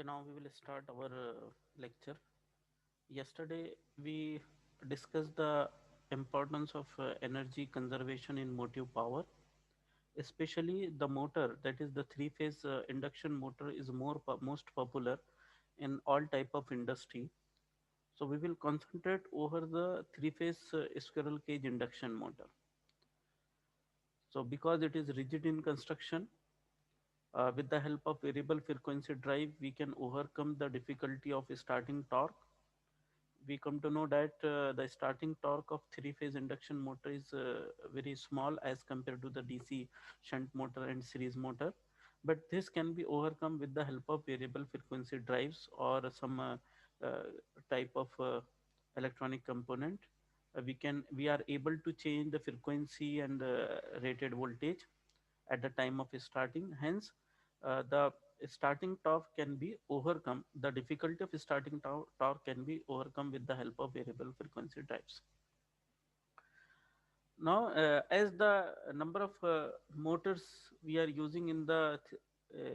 Okay, now we will start our lecture. Yesterday, we discussed the importance of energy conservation in motive power, especially the motor, that is the three-phase induction motor, is most popular in all type of industry. So we will concentrate over the three-phase squirrel cage induction motor. So because it is rigid in construction, with the help of variable frequency drive, we can overcome the difficulty of starting torque. We come to know that the starting torque of three-phase induction motor is very small as compared to the DC shunt motor and series motor. But this can be overcome with the help of variable frequency drives or some uh, type of electronic component. We are able to change the frequency and rated voltage at the time of starting. Hence, the starting torque can be overcome. The difficulty of starting torque can be overcome with the help of variable frequency drives. Now, as the number of motors we are using in the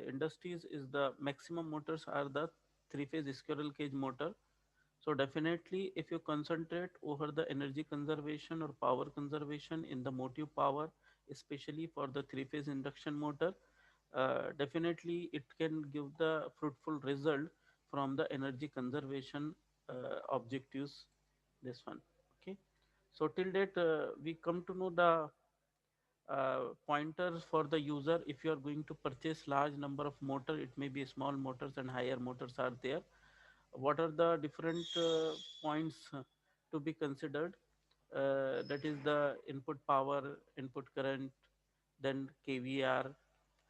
industries is the maximum motors are the three-phase squirrel cage motor. So definitely, if you concentrate over the energy conservation or power conservation in the motive power, especially for the three-phase induction motor, definitely it can give the fruitful result from the energy conservation objectives. This one, okay. So till date, we come to know the pointers for the user. If you are going to purchase large number of motor, it may be small motors and higher motors are there. What are the different points to be considered? That is the input power, input current, then KVR,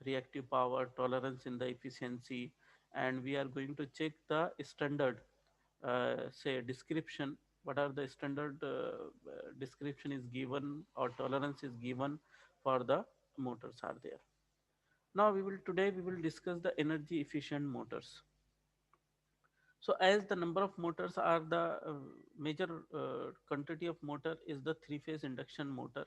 reactive power, tolerance in the efficiency, and we are going to check the standard, say description. What are the standard description is given or tolerance is given for the motors are there. Now we will discuss the energy efficient motors. So as the number of motors are the major quantity of motor is the three phase induction motor.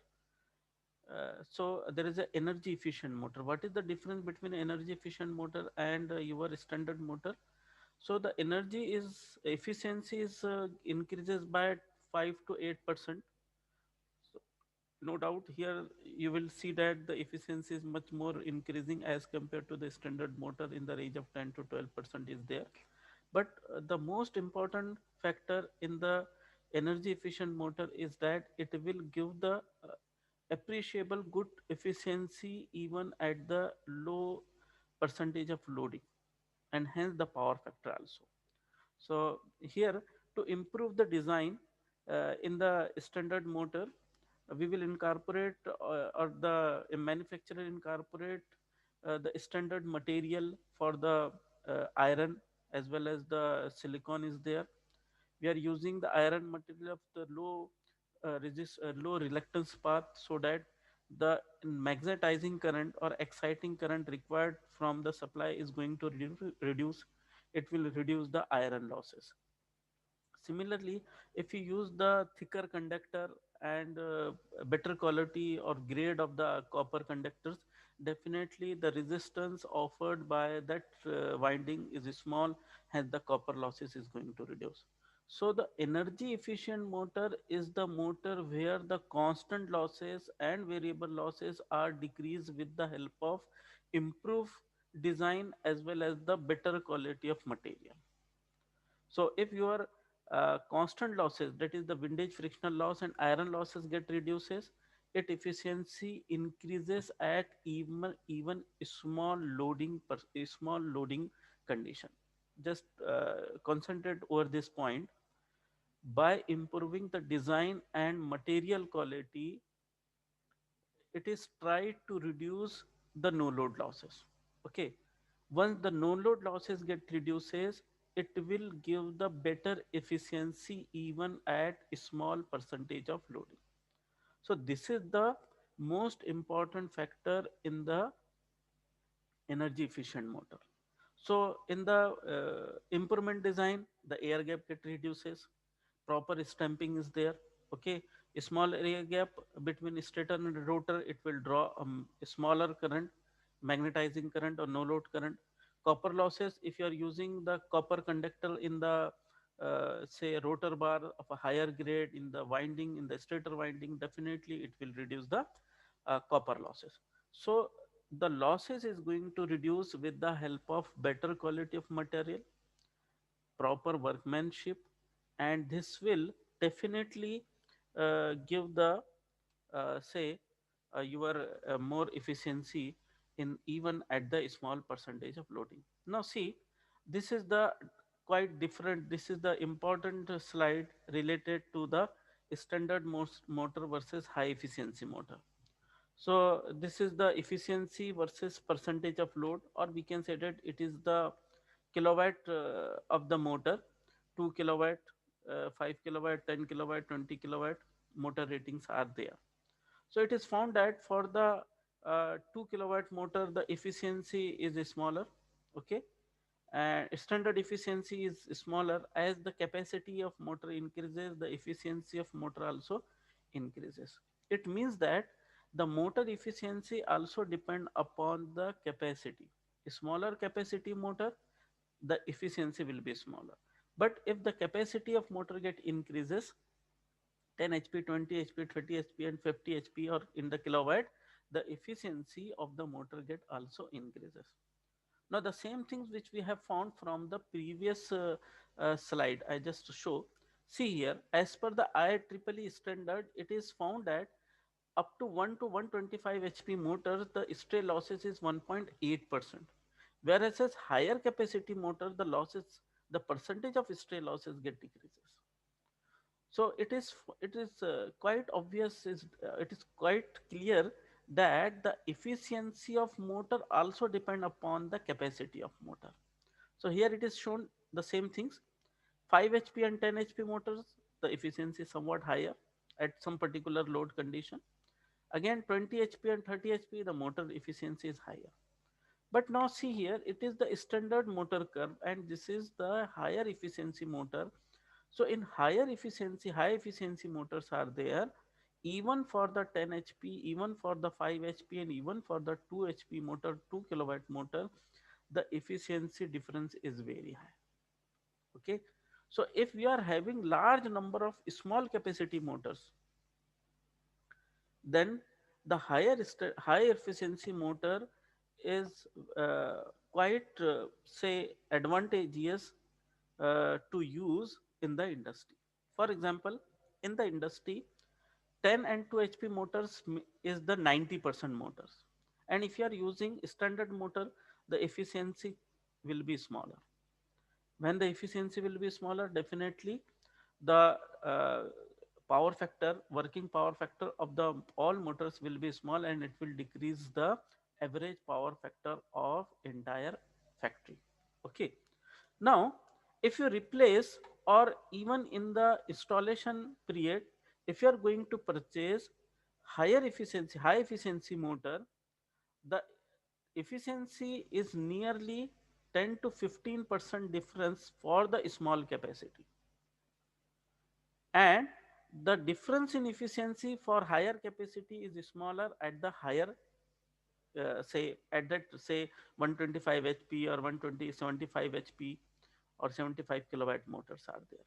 So there is a energy efficient motor. What is the difference between energy efficient motor and your standard motor? So the energy is efficiency is increases by 5 to 8%. So no doubt here you will see that the efficiency is much more increasing as compared to the standard motor in the range of 10 to 12% is there. But the most important factor in the energy efficient motor is that it will give the appreciable good efficiency even at the low percentage of loading, and hence the power factor also. So here, to improve the design in the standard motor, we will incorporate or the manufacturer incorporate the standard material for the iron as well as the silicon is there. We are using the iron material of the low reluctance path, so that the magnetizing current or exciting current required from the supply is going to reduce. It will reduce the iron losses. Similarly, if you use the thicker conductor and better quality or grade of the copper conductors, definitely the resistance offered by that winding is small, hence the copper losses is going to reduce. So the energy efficient motor is the motor where the constant losses and variable losses are decreased with the help of improved design as well as the better quality of material. So if your constant losses, that is the windage frictional loss and iron losses get reduces, it efficiency increases at even small loading condition. Just concentrate over this point. By improving the design and material quality, it is tried to reduce the no load losses. Okay, once the no load losses get reduces, it will give the better efficiency even at a small percentage of loading. So this is the most important factor in the energy efficient motor. So in the improvement design, the air gap get reduces, proper stamping is there. Okay, a small air gap between stator and rotor, it will draw a smaller current, magnetizing current or no load current. Copper losses, if you are using the copper conductor in the say rotor bar of a higher grade in the winding, in the stator winding, definitely it will reduce the copper losses. So the losses is going to reduce with the help of better quality of material, proper workmanship, and this will definitely give the say your more efficiency in even at the small percentage of loading. Now see, this is the quite different, this is the important slide related to the standard motor versus high efficiency motor. So this is the efficiency versus percentage of load, or we can say that it is the kilowatt of the motor, 2 kilowatt, 5 kilowatt, 10 kilowatt, 20 kilowatt motor ratings are there. So it is found that for the 2 kilowatt motor, the efficiency is smaller, okay, and standard efficiency is smaller. As the capacity of motor increases, the efficiency of motor also increases. It means that the motor efficiency also depend upon the capacity. Smaller capacity motor, the efficiency will be smaller. But if the capacity of motor get increases, 10 HP, 20 HP, 30 HP and 50 HP or in the kilowatt, the efficiency of the motor get also increases. Now the same things which we have found from the previous slide I just show. See here, as per the IEEE standard, it is found that up to 1 to 125 HP motors, the stray losses is 1.8%. Whereas as higher capacity motor, the losses, the percentage of stray losses get decreases. So it is quite obvious, it is quite clear that the efficiency of motor also depend upon the capacity of motor. So here it is shown the same things. 5 HP and 10 HP motors, the efficiency is somewhat higher at some particular load condition. Again 20 HP and 30 HP, the motor efficiency is higher. But now see here, it is the standard motor curve and this is the higher efficiency motor. So in high efficiency motors are there, even for the 10 HP, even for the 5 HP and even for the 2 HP motor, 2 kilowatt motor, the efficiency difference is very high. Okay. So if we are having large number of small capacity motors, then the high efficiency motor is quite say advantageous to use in the industry. For example, in the industry, 10 and 2 HP motors is the 90% motors, and if you are using standard motor, the efficiency will be smaller. When the efficiency will be smaller, definitely the uh, power factor, working power factor of the all motors will be small, and it will decrease the average power factor of entire factory. Okay. Now if you replace, or even in the installation period, if you are going to purchase high efficiency motor, the efficiency is nearly 10 to 15% difference for the small capacity, and the difference in efficiency for higher capacity is smaller at the higher say at that say 125 HP or 120 75 HP or 75 kilowatt motors are there.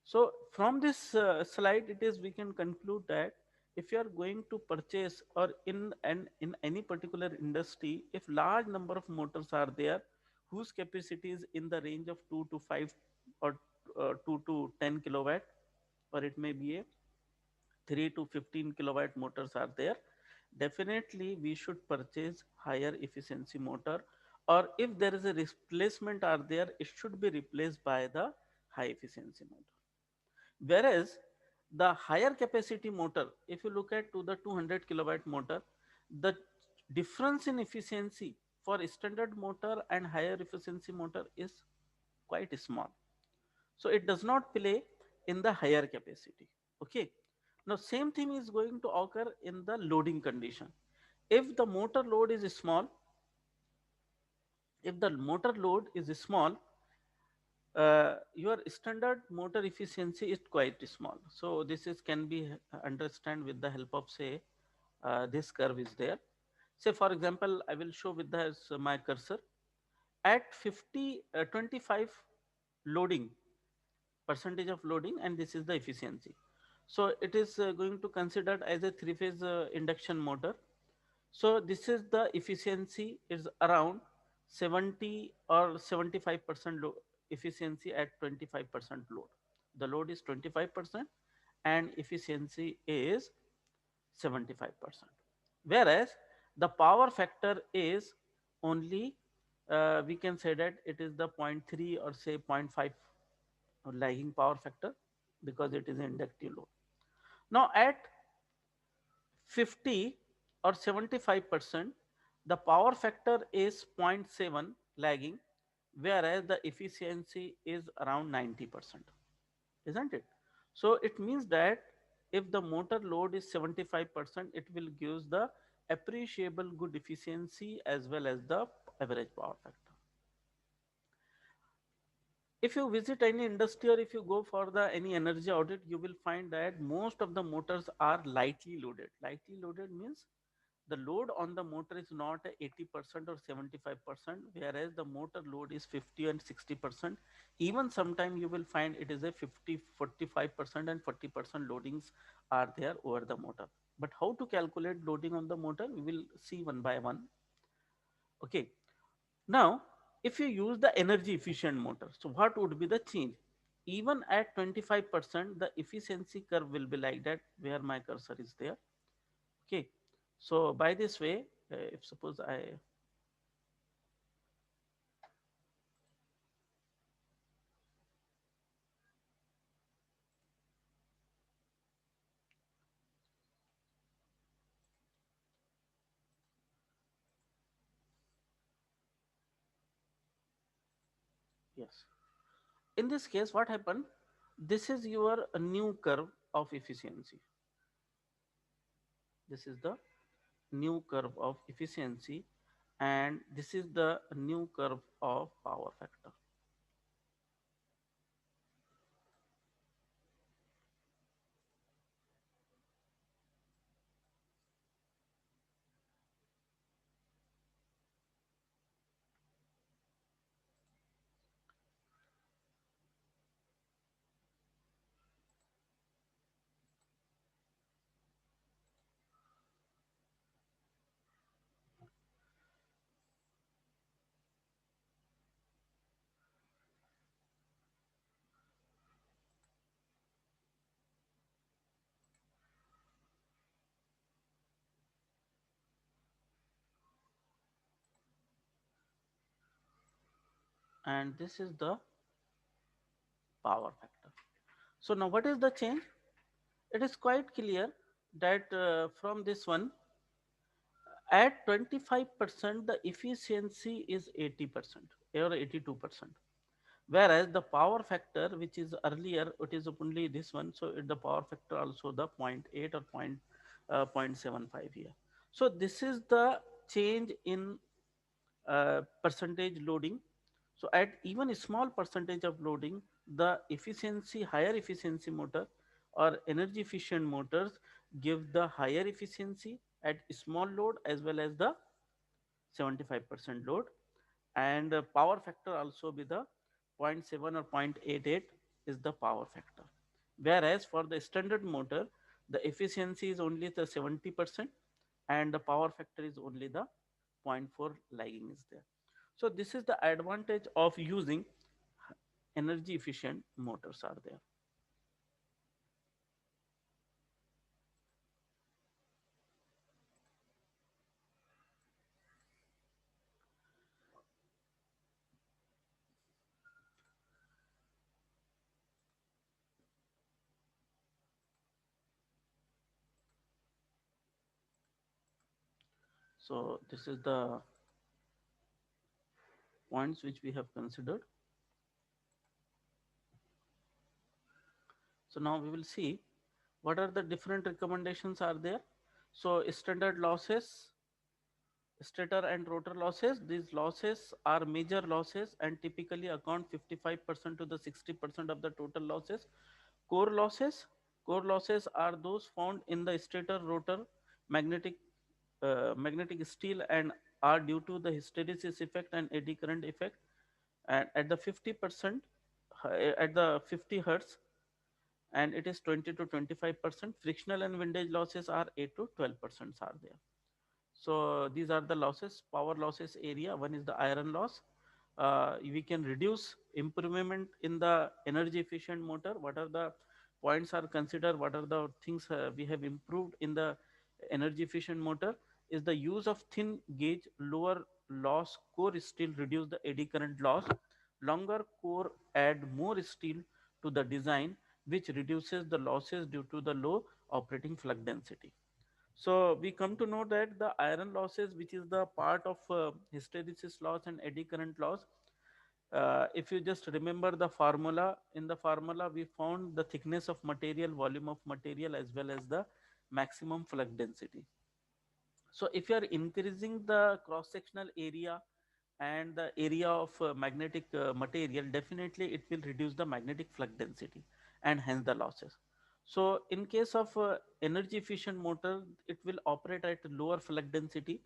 So from this slide, it is we can conclude that if you are going to purchase, or in any particular industry, if large number of motors are there whose capacity is in the range of 2 to 5 or 2 to 10 kilowatt, or it may be a 3 to 15 kilowatt motors are there, definitely we should purchase higher efficiency motor, or if there is a replacement are there, it should be replaced by the high efficiency motor. Whereas the higher capacity motor, if you look at to the 200 kilowatt motor, the difference in efficiency for standard motor and higher efficiency motor is quite small. So it does not play in the higher capacity. Okay. Now same thing is going to occur in the loading condition. If the motor load is small, if the motor load is small, your standard motor efficiency is quite small. So this is can be understand with the help of say this curve is there. Say for example, I will show with this my cursor. at 25 loading, percentage of loading, and this is the efficiency. So it is going to considered as a three phase induction motor. So this is the efficiency is around 70 or 75% efficiency at 25% load. The load is 25% and efficiency is 75%. Whereas the power factor is only, we can say that it is the zero point 0.3 or say zero point 0.5 lagging power factor, because it is inductive load. Now at 50 or 75%, the power factor is zero point 0.7 lagging, whereas the efficiency is around 90%, isn't it? So it means that if the motor load is 75%, it will give the appreciable good efficiency as well as the average power factor. If you visit any industry or if you go for the any energy audit, you will find that most of the motors are lightly loaded. Lightly loaded means the load on the motor is not 80% or 75%, whereas the motor load is 50 and 60%. Even sometime you will find it is a 50, 45% and 40% loadings are there over the motor. But how to calculate loading on the motor, we will see one by one. Okay. Now, if you use the energy efficient motor, so what would be the change? Even at 25%, the efficiency curve will be like that, where my cursor is there. Okay. So by this way, if suppose I, yes. In this case, what happened? This is your new curve of efficiency. This is the new curve of efficiency, and this is the new curve of power factor. And this is the power factor. So now what is the change? It is quite clear that from this one, at 25%, the efficiency is 80% or 82%. Whereas the power factor, which is earlier, it is only this one, so the power factor also the zero point 0.8 or 0.75 here. So this is the change in percentage loading. So at even a small percentage of loading, the efficiency, higher efficiency motor or energy efficient motors give the higher efficiency at small load as well as the 75% load, and power factor also be the zero point 0.7 or 0.88 is the power factor. Whereas for the standard motor, the efficiency is only the 70% and the power factor is only the zero point 0.4 lagging is there. So this is the advantage of using energy efficient motors are there. So this is the points which we have considered. So now we will see what are the different recommendations are there. So standard losses, stator and rotor losses, these losses are major losses and typically account 55% to the 60% of the total losses. Core losses, core losses are those found in the stator, rotor, magnetic magnetic steel and are due to the hysteresis effect and eddy current effect. And at the 50%, at the 50 hertz, and it is 20 to 25%. Frictional and windage losses are 8 to 12% are there. So these are the losses, power losses area. One is the iron loss. We can reduce improvement in the energy efficient motor. What are the points are considered? What are the things we have improved in the energy efficient motor? Is the use of thin gauge, lower loss core steel reduce the eddy current loss. Longer core add more steel to the design, which reduces the losses due to the low operating flux density. So we come to know that the iron losses, which is the part of hysteresis loss and eddy current loss, if you just remember the formula, in the formula we found the thickness of material, volume of material, as well as the maximum flux density. So if you are increasing the cross sectional area and the area of magnetic material, definitely it will reduce the magnetic flux density and hence the losses. So in case of energy efficient motor, it will operate at lower flux density.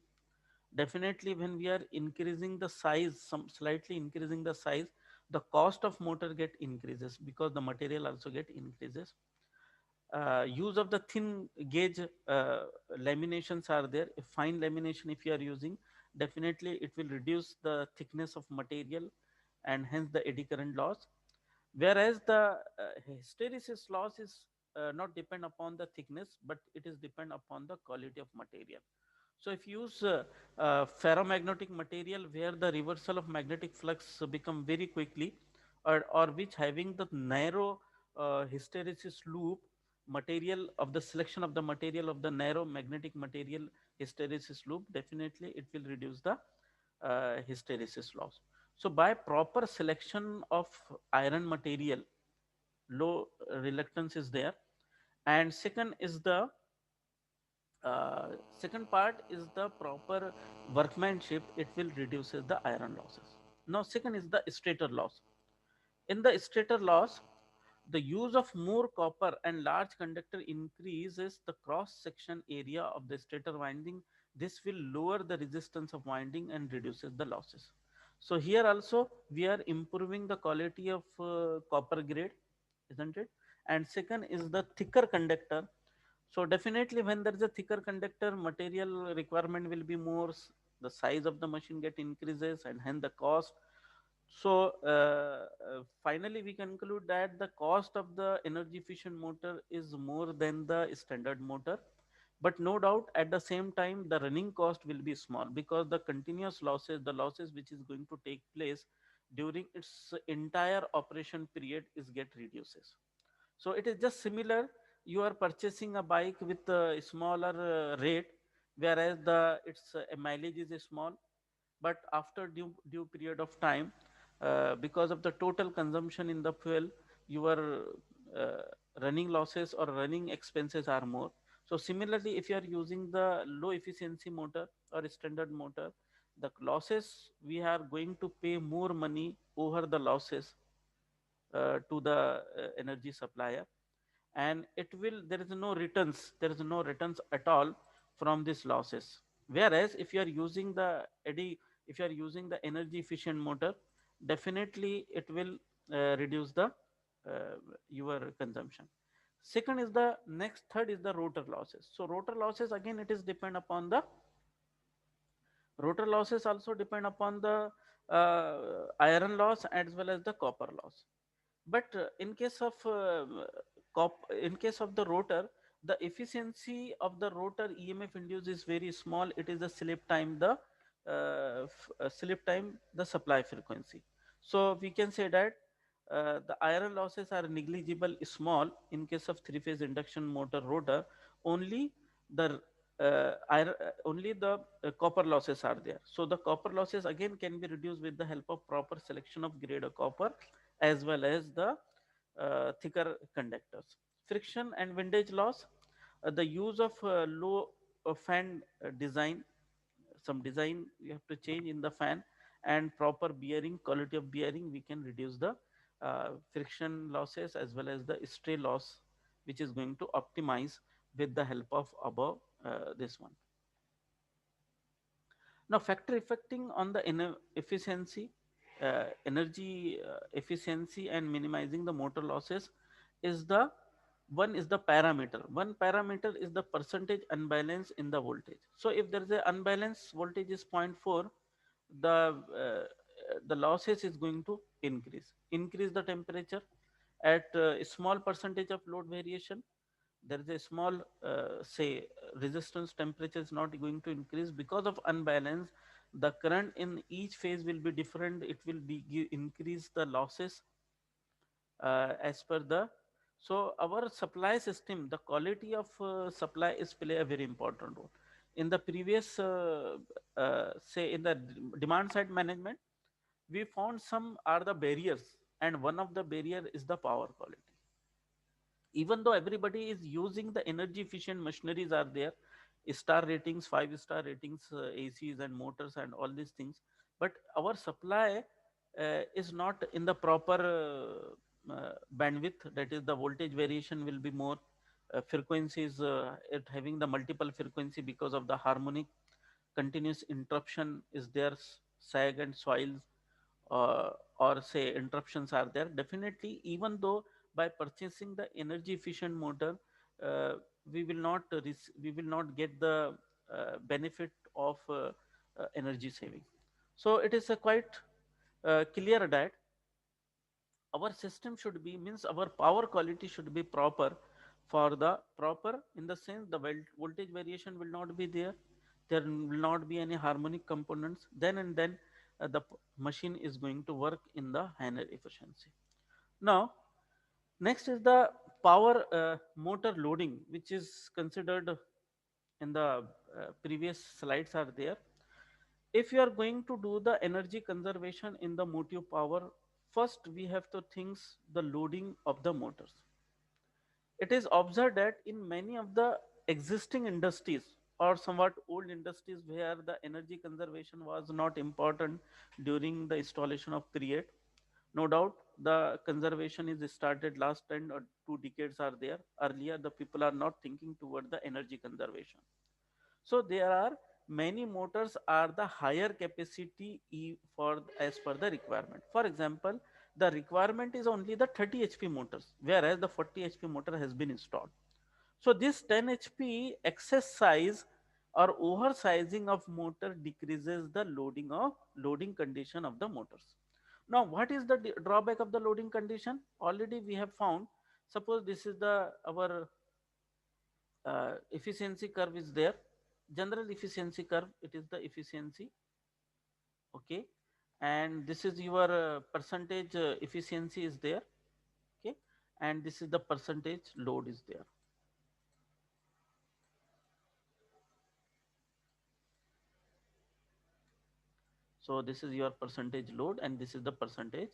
Definitely when we are increasing the size, some slightly increasing the size, the cost of motor get increases because the material also get increases. Use of the thin gauge laminations are there. If fine lamination if you are using, definitely it will reduce the thickness of material and hence the eddy current loss. Whereas the hysteresis loss is not depend upon the thickness, but it is depend upon the quality of material. So if you use ferromagnetic material where the reversal of magnetic flux become very quickly, or which having the narrow hysteresis loop material of the selection of the material of the narrow magnetic material hysteresis loop, definitely it will reduce the hysteresis loss. So by proper selection of iron material, low reluctance is there. And second part is the proper workmanship, it will reduces the iron losses. Now second is the stator loss. In the stator loss, the use of more copper and large conductor increases the cross section area of the stator winding. This will lower the resistance of winding and reduces the losses. So here also we are improving the quality of copper grade, isn't it? And second is the thicker conductor. So definitely when there is a thicker conductor, material requirement will be more, the size of the machine get increases and hence the cost. So finally we conclude that the cost of the energy efficient motor is more than the standard motor. But no doubt at the same time the running cost will be small because the continuous losses, the losses which is going to take place during its entire operation period is get reduces. So it is just similar. You are purchasing a bike with a smaller rate, whereas the its mileage is small, but after due period of time, because of the total consumption in the fuel, your uh, running losses or running expenses are more. So similarly, if you are using the low efficiency motor or standard motor, the losses we are going to pay more money over the losses to the energy supplier, and it will, there is no returns, there is no returns at all from these losses. Whereas if you are using the eddy, if you are using the energy efficient motor, definitely it will reduce the your consumption. Second is the next, third is the rotor losses. So rotor losses again it is depend upon the, rotor losses also depend upon the iron loss as well as the copper loss. But in case of in case of the rotor, the efficiency of the rotor EMF induced is very small. It is the slip time, the slip time, the supply frequency. So we can say that the iron losses are negligible, small in case of three-phase induction motor rotor. Only the only the copper losses are there. So the copper losses again can be reduced with the help of proper selection of grade of copper as well as the thicker conductors. Friction and windage loss, the use of low fan design, some design you have to change in the fan, and proper bearing, quality of bearing, we can reduce the friction losses as well as the stray loss, which is going to optimize with the help of above this one. Now, factor affecting on the efficiency, energy efficiency, and minimizing the motor losses is the one is the parameter. One parameter is the percentage unbalance in the voltage. So, if there is a unbalanced voltage is zero point 0.4, the losses is going to increase the temperature at a small percentage of load variation. There is a small say resistance temperature is not going to increase because of unbalance. The current in each phase will be different. It will be increase the losses as per the. So our supply system, the quality of supply is play a very important role in the previous say in the demand side management. We found some are the barriers, and one of the barrier is the power quality. Even though everybody is using the energy efficient machineries are there, star ratings, 5-star ratings, ACs and motors and all these things, but our supply is not in the proper bandwidth. That is, the voltage variation will be more, frequencies, it having the multiple frequency because of the harmonic continuous interruption is there, sag and soils, uh, or say interruptions are there. Definitely, even though by purchasing the energy efficient motor, uh, we will not get the benefit of energy saving. So it is a quite clear that our system should be, means our power quality should be proper. For the proper in the sense, the voltage variation will not be there, there will not be any harmonic components, then and then machine is going to work in the higher efficiency. Now, next is the power motor loading, which is considered in the previous slides are there. If you are going to do the energy conservation in the motive power, first we have to think the loading of the motors. It is observed that in many of the existing industries or somewhat old industries where the energy conservation was not important during the installation of period, no doubt the conservation is started last 10 or 2 decades are there. Earlier the people are not thinking toward the energy conservation. So there are many motors are the higher capacity for as per the requirement. For example, the requirement is only the 30 HP motors, whereas the 40 HP motor has been installed. So this 10 HP excess size or oversizing of motor decreases the loading condition of the motors. Now, what is the drawback of the loading condition? Already we have found. Suppose this is the our efficiency curve is there, general efficiency curve, it is the efficiency, okay, and this is your percentage efficiency is there, okay, and this is the percentage load is there. So this is your percentage load and this is the percentage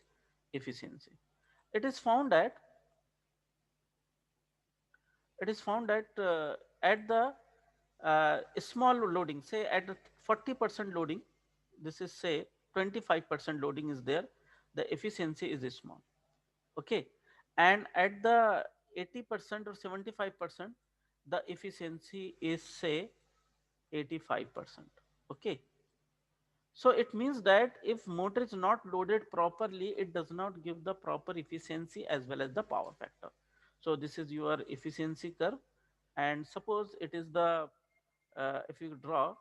efficiency. It is found that at the small loading, say at 40% loading, this is say 25% loading is there, the efficiency is small, okay, and at the 80% or 75%, the efficiency is say 85%, okay. So it means that if motor is not loaded properly, it does not give the proper efficiency as well as the power factor. So this is your efficiency curve, and suppose it is the if you draw,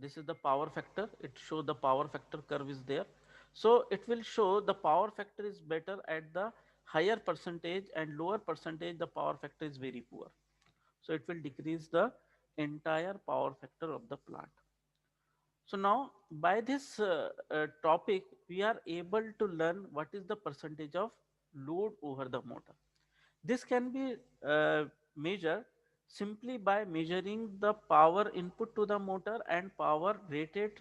this is the power factor. It show the power factor curve is there. So it will show the power factor is better at the higher percentage, and lower percentage the power factor is very poor. So it will decrease the entire power factor of the plant. So now by this topic, we are able to learn what is the percentage of load over the motor. This can be measured simply by measuring the power input to the motor and power rated,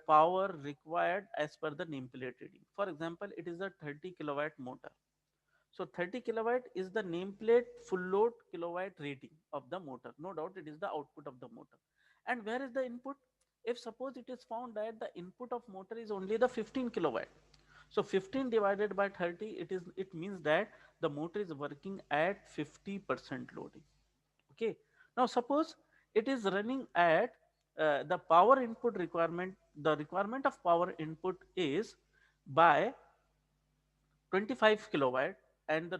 power required as per the nameplate reading. For example, it is a 30 kilowatt motor. So 30 kilowatt is the nameplate full load kilowatt rating of the motor. No doubt it is the output of the motor. And where is the input? If suppose it is found that the input of motor is only the 15 kilowatt. So 15 divided by 30, it means that the motor is working at 50% loading. Okay. Now suppose it is running at the power input requirement. The requirement of power input is by 25 kilowatt, and the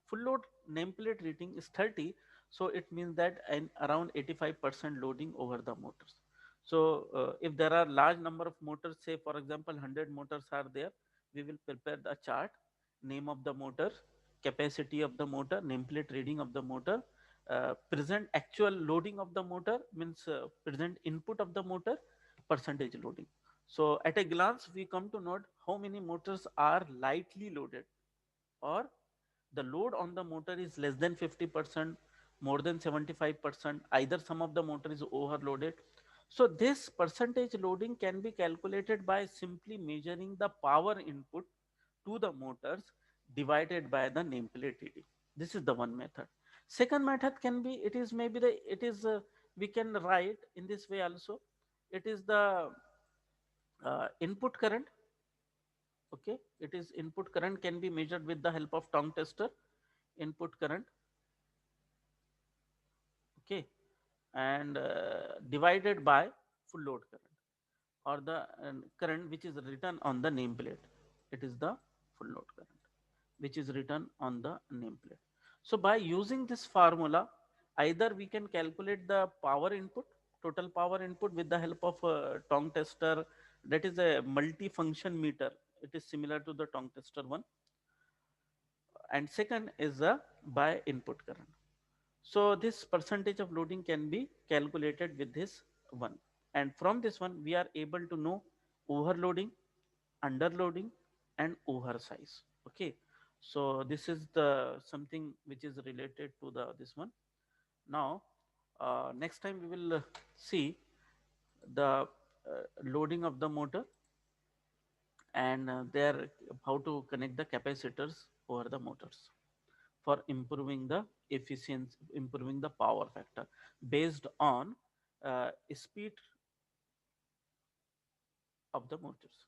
full load nameplate rating is 30. So it means that an around 85% loading over the motors. So if there are large number of motors, say for example 100 motors are there, we will prepare the chart: name of the motor, capacity of the motor, nameplate reading of the motor, present actual loading of the motor, means present input of the motor, percentage loading. So at a glance, we come to note how many motors are lightly loaded, or the load on the motor is less than 50%, more than 75%, either some of the motor is overloaded. So this percentage loading can be calculated by simply measuring the power input to the motors divided by the nameplate reading. This is the one method. Second method can be, it is maybe the, it is, we can write in this way also. It is the input current. Okay, it is input current can be measured with the help of tongue tester. Input current, okay, and divided by full load current, or the current which is written on the nameplate. It is the full load current which is written on the nameplate. So by using this formula, either we can calculate the power input, total power input, with the help of a tongue tester. That is a multi-function meter. It is similar to the tongue tester one. And second is the by input current. So this percentage of loading can be calculated with this one. And from this one, we are able to know overloading, underloading, and oversize. Okay. So this is the something which is related to the this one. Now, next time we will see the loading of the motor, and there how to connect the capacitors over the motors for improving the efficiency, improving the power factor based on speed of the motors.